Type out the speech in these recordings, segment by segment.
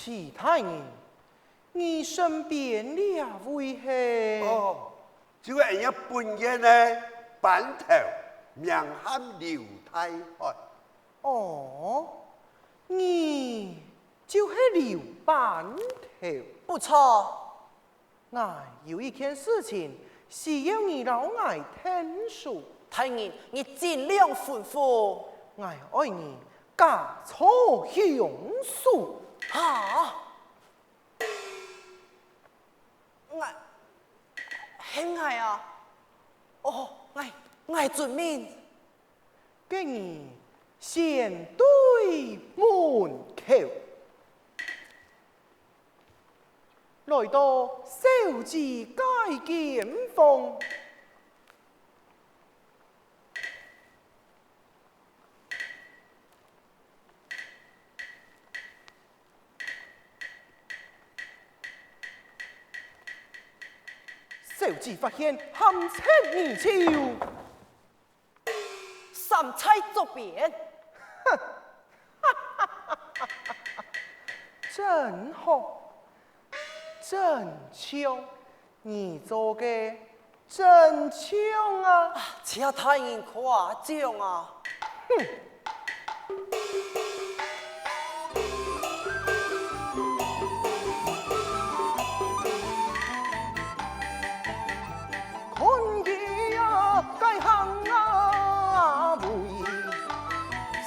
其他人，你身边两位是？哦，就係人家本人呢，板頭名喊劉太海。哦，你就是劉板頭。不錯。我有一件事情需要你老愛聽說。太人，你盡量吩咐。我愛你嫁錯鄉屬。哈？係愛啊？哦，愛遵命。給你先對門口，來到小子街見風。小子發現含情而潮，三菜作別。真好，真巧，你做嘅真巧啊！只要太人誇獎啊！哼！看見啊，該行啊，會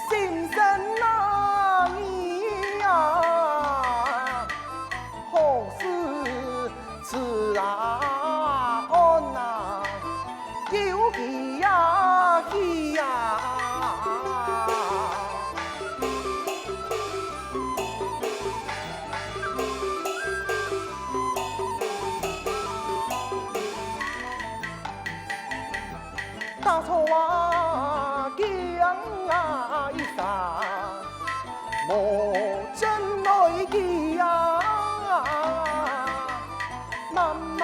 心生啊意啊，好事自然安啊，有喜呀喜呀。大錯啊，驚啊一撒，無真來記啊，慢慢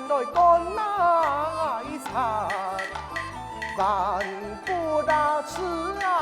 來幹啊一擦，飯不打吃啊。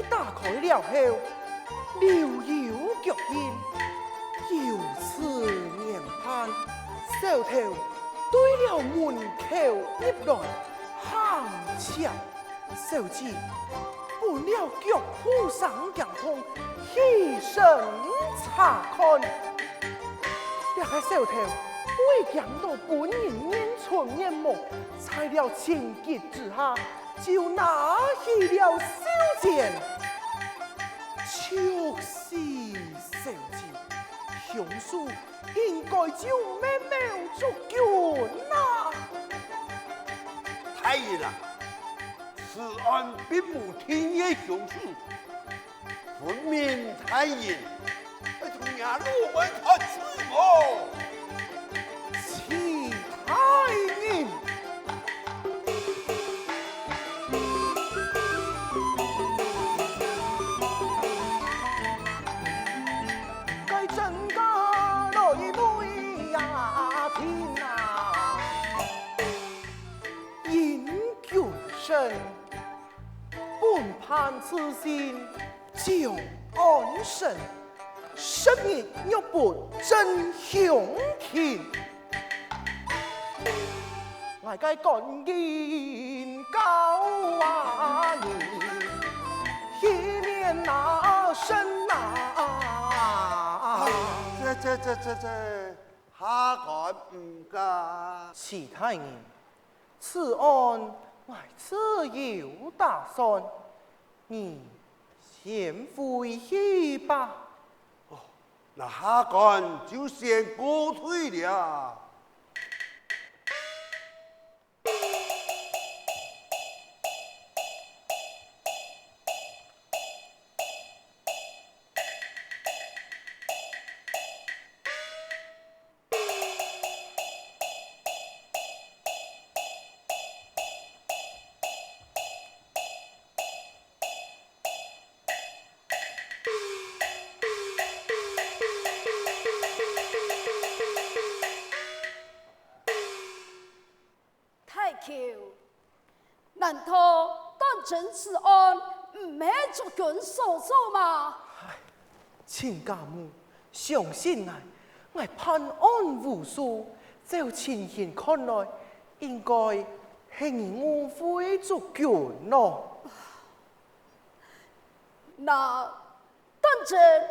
打開了後，溜溜腳印，由此研判，小頭對了門口入來，行前小子搬了腳步上鏡空，起身查看，這個小頭未見到本人面存面目，在了情急之下，就拿起了小劍。就是小子，兇手應該就咩咩捉冤啦！太人啊，此案並無天野兇手，分明太人從nhà路門看出我。其他人。本判此心就安神，生日若不真凶庭，我該趕緊告啊你，以免那身啊！這，下官唔敢。其他人，此案我自有打算，你先回去吧。哦，那下官就先告退了。难道当真此案唔系族军所做吗？亲家母，相信我判案无数，就情形看来，应该係你误會族軍咯。那当真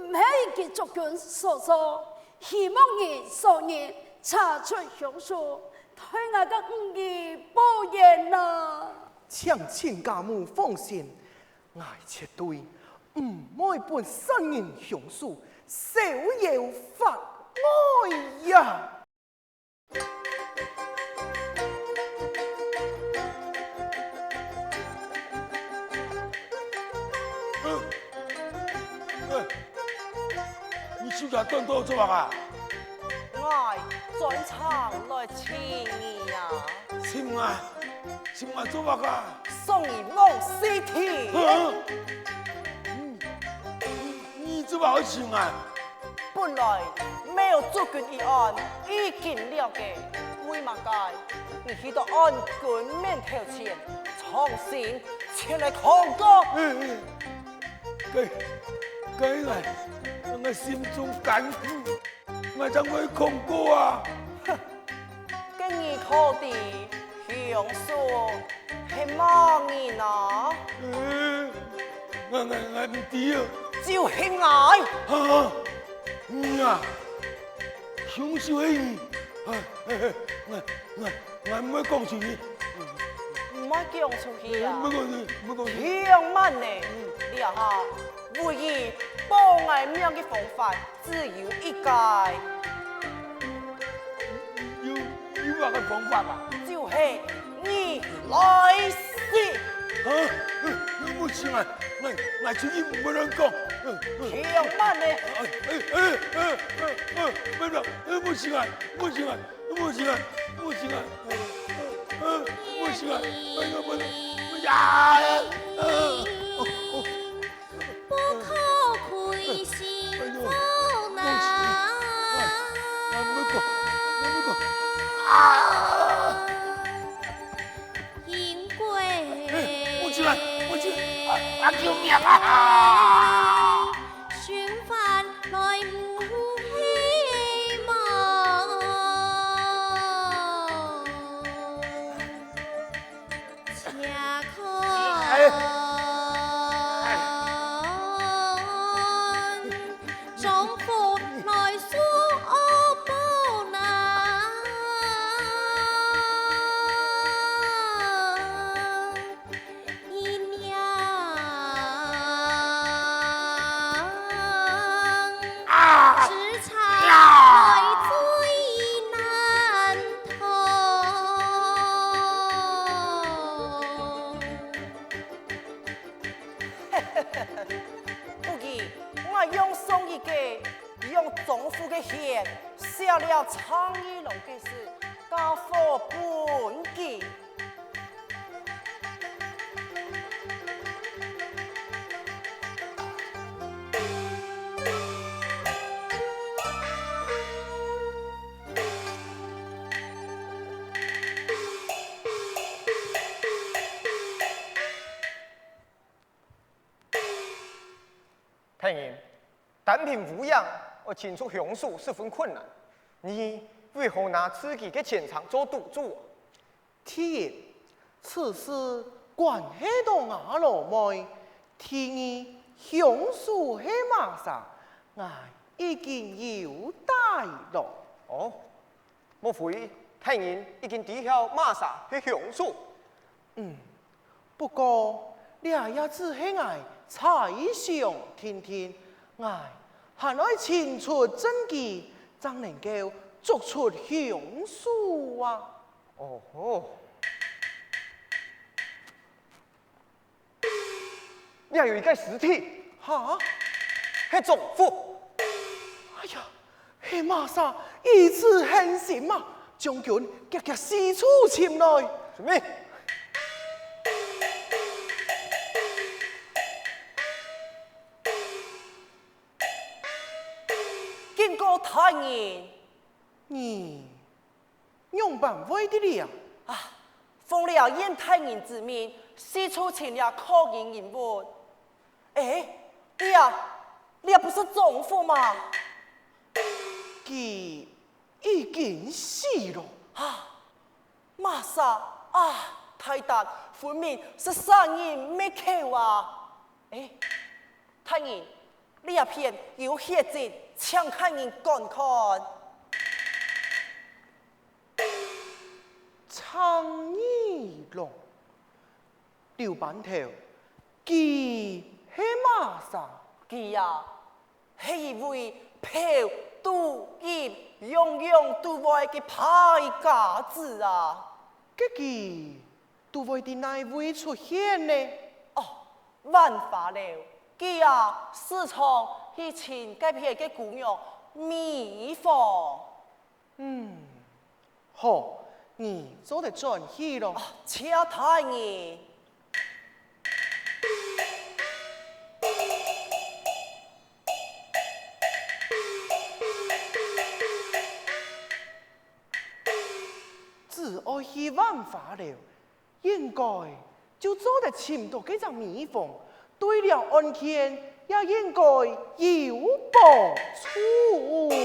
唔系一族军所做，希望你所言查出凶手，对我嘅五義報應啦。請親家母放心，我絕對唔會伴殺人兇手逍遙法外呀！你暑假當多做啊？我專程來請你呀，心愛做啊？送你往西天。你做好請啊？本來沒有族軍一案已經了解，為乜解？你去到案軍面頭前，重新前來抗告。我心中感苦，我怎會控告啊？跟你考的凶手係乜人啊？我唔知啊。就係我。你啊，凶手係你。我唔會講出去。唔好講出去啊！唔講。千萬呢，你啊哈，唯一保我命嘅方法只有一個，有乜嘅方法啊？就是你來死。你冇錢啊！我出去唔會亂講。千萬呢？不可亏心走难，因贵救命啊！寻返来无希望，恰可丈夫来诉不难，姨娘只差来最难逃。不记我用送一个，用丈夫的血写了苍衣龙的事，家父本记。太爷，单凭无恙而清除凶手十分困难，你为何拿自己的前场做赌注？天，此事关系到我老妹，天意凶手係馬啥，我已經有帶咯。哦，莫非太爷已經知曉馬啥係凶手？不過，倆也只係我猜想天天，我還愛清楚證據，才能夠捉出凶手啊！哦，你還有一個屍體，哈？係丈夫。哎呀，係馬啥一次狠心啊！將軍夾四處前來，準備。經過太爺你用辦會的了。啊，奉了燕太人之命，四处请了客人饮问。哎，你不是丈夫吗？佢已經死了。玛莎啊，太大，分明是生意没口啊！哎，太人，你一片有血迹，请看人看看。苍耳龍，掉板頭，佢係馬莎。佢呀，係一位漂度業樣樣都會嘅敗家子啊！佢都會喺哪位出現呢？哦，萬法了，佢呀，時常去請嗰片嘅姑娘蜜蜂。好，你做得轉去咯。請太人。自我去辦法了，應該就做得簽到幾張蜜蜂，對了案件也應該有幫助。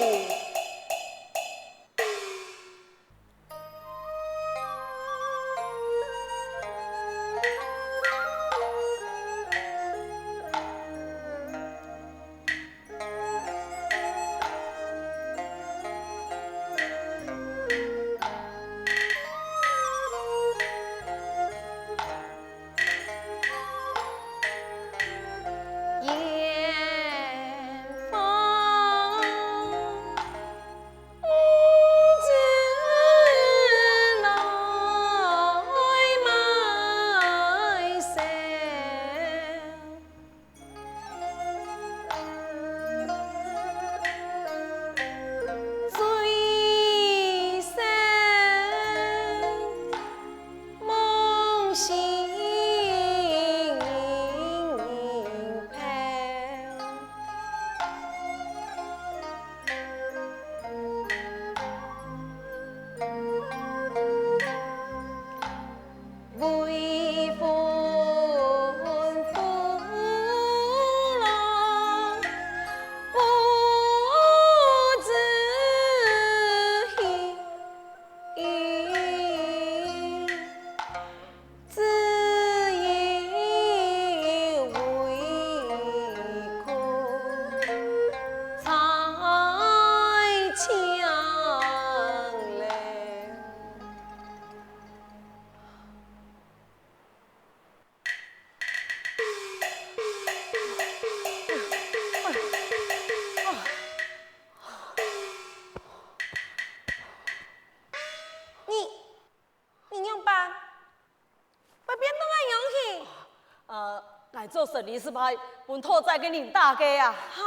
来做生理是派，本土再给你大家啊！哈，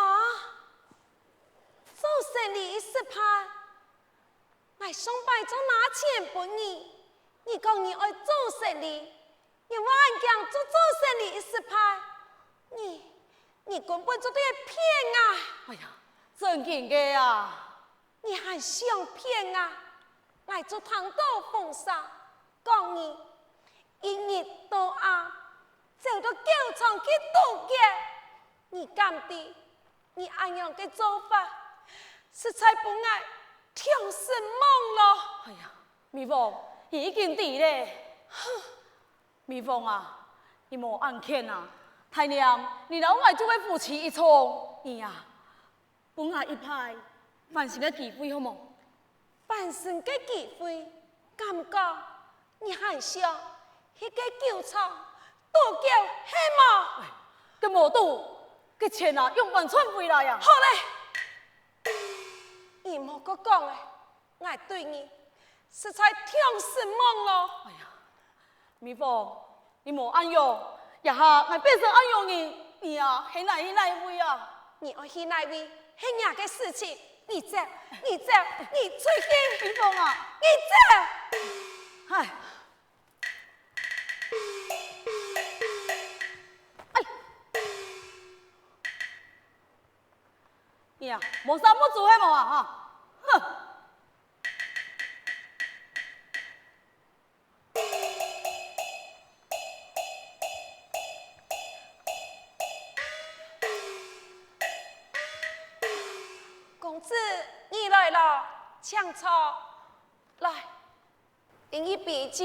做生理是派，来上班做拿钱给你，你讲你爱做生理，你万讲做生理是派，你根本就对骗啊！哎呀，正经的啊！你还想骗啊？来做糖豆风沙，讲你一日到暗走到教场去度假，你敢的？你安样的做法，实在不爱挑什梦了。哎呀，蜜蜂已经地嘞。蜜蜂啊，你莫按欠啊！太娘，你老外就会夫妻一场，你呀，本来一派万幸的机会好冇？办成个机会，感觉你还想迄个球场度假系吗？个无赌，个钱啊用完全回来呀！好嘞，你莫个讲诶，我对你实在挺失望咯。哎呀，蜜蜂，你莫安用，也下我变成安用你啊，去哪位啊？你要去哪位？迄样个事情，你走，你出去，蜜蜂啊，你走。唉。哎，你啊，无啥不做迄无啊哈，哼！你来了，请坐。来，饮一杯酒。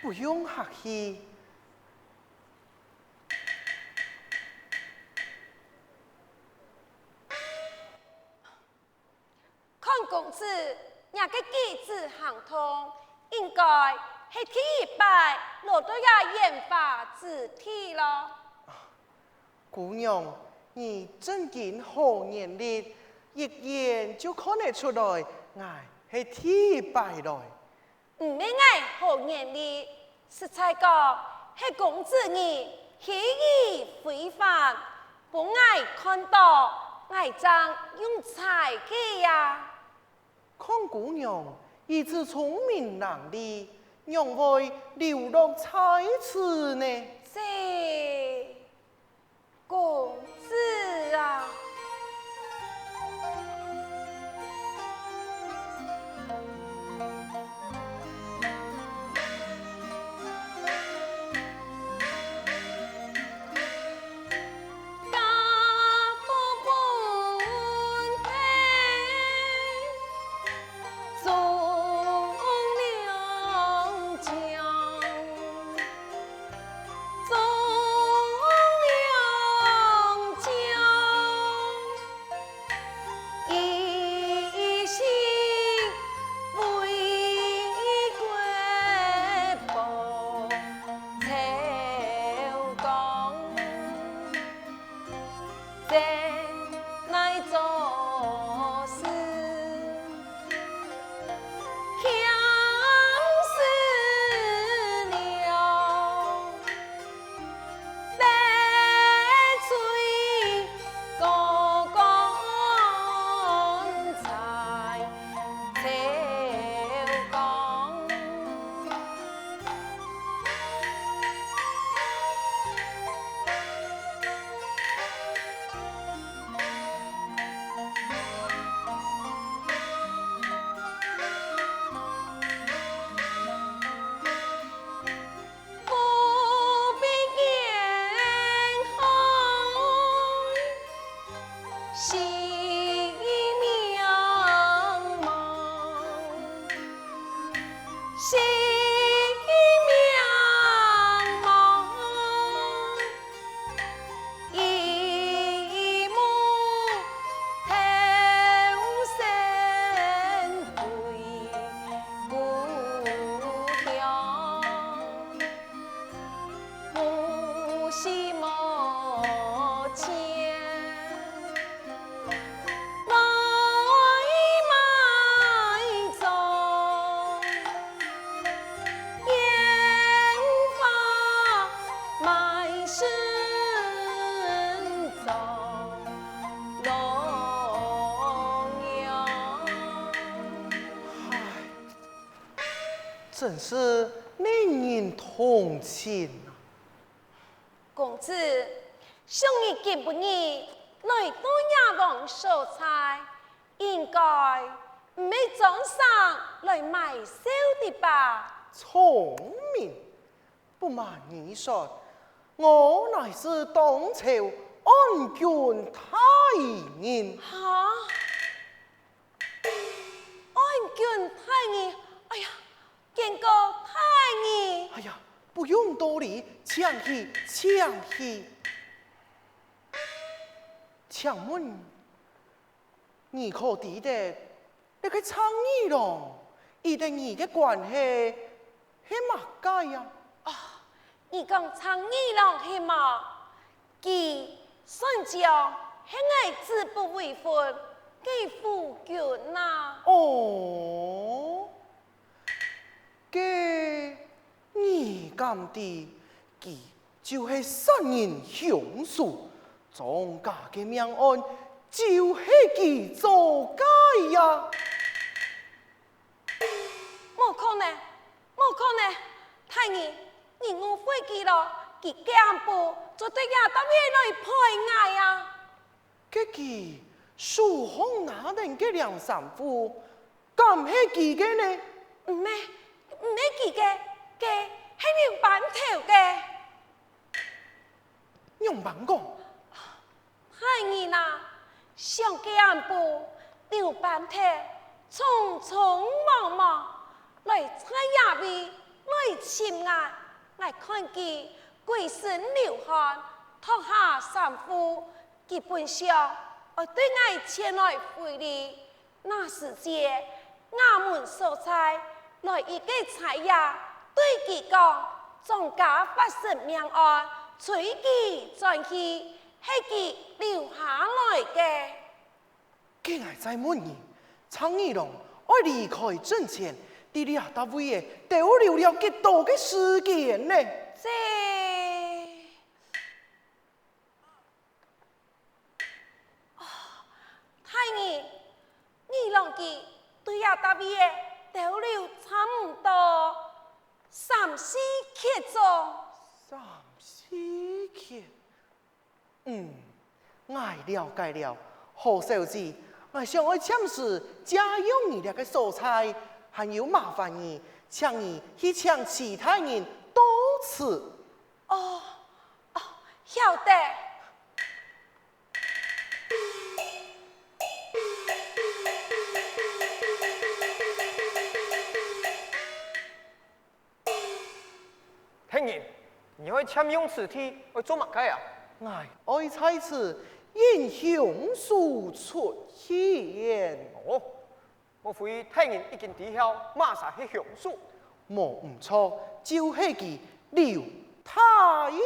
不用客气。看公子，那个机智行通，应该是第一摆落到也研发之体咯。姑娘，你真见好眼力，一眼就看得出来，我是天败来。唔免爱好眼力，实在讲，是公子你喜意非凡，不爱看到爱将用才气呀。看姑娘，一直聪明伶俐，让会流落才子呢。这公子啊！真是令人同情啊！公子，想你见不你来多亚王所菜，应该唔係早上來買燒的吧？聰明，不瞒你說，我乃是當朝安郡太人。嚇！安郡太兒，哎呀，見過太兒。哎呀，不用多禮，請去，請去。請問，你可記得那個倡議咯？伊同你嘅關係係乜解呀？你講倡議郎係嘛？佢算將係愛子不為婚，給夫君呐。哦，嘅你咁啲，佢就係殺人兇手，莊家嘅命案就係佢做解呀！冇可能，冇可能，太兒，你誤會佢咯，佢幹部就對亞當面來配愛啊！嘅佢數紅那人嘅梁三夫，咁係佢嘅呢？唔係佢嘅，係你板頭嘅。用文講，太兒呐，上幹部母班体匆匆忙忙来采野味来亲爱，我看见鬼身流汗，脱下衫裤，基本上我对我前来回礼。那时节，衙门所差来一个差爷对其讲，庄家发生命案，随即转去，是其留下来的。今日在问你，苍耳龙爱离开阵前，伫你大位的逗留了几多嘅时间呢？这太儿，你两记对呀大位的逗留差不多3、4刻钟。 3、4天。我了解了。何小姐，我想要暂时家用你那个蔬菜，还有麻烦你，请你去请其他人多吃。哦，晓得。听人，你会cham用此题会做乜嘅啊？我爱在此英雄术出现。哦，我会听人已经知晓马上去享受。莫唔错，就是佢刘太后。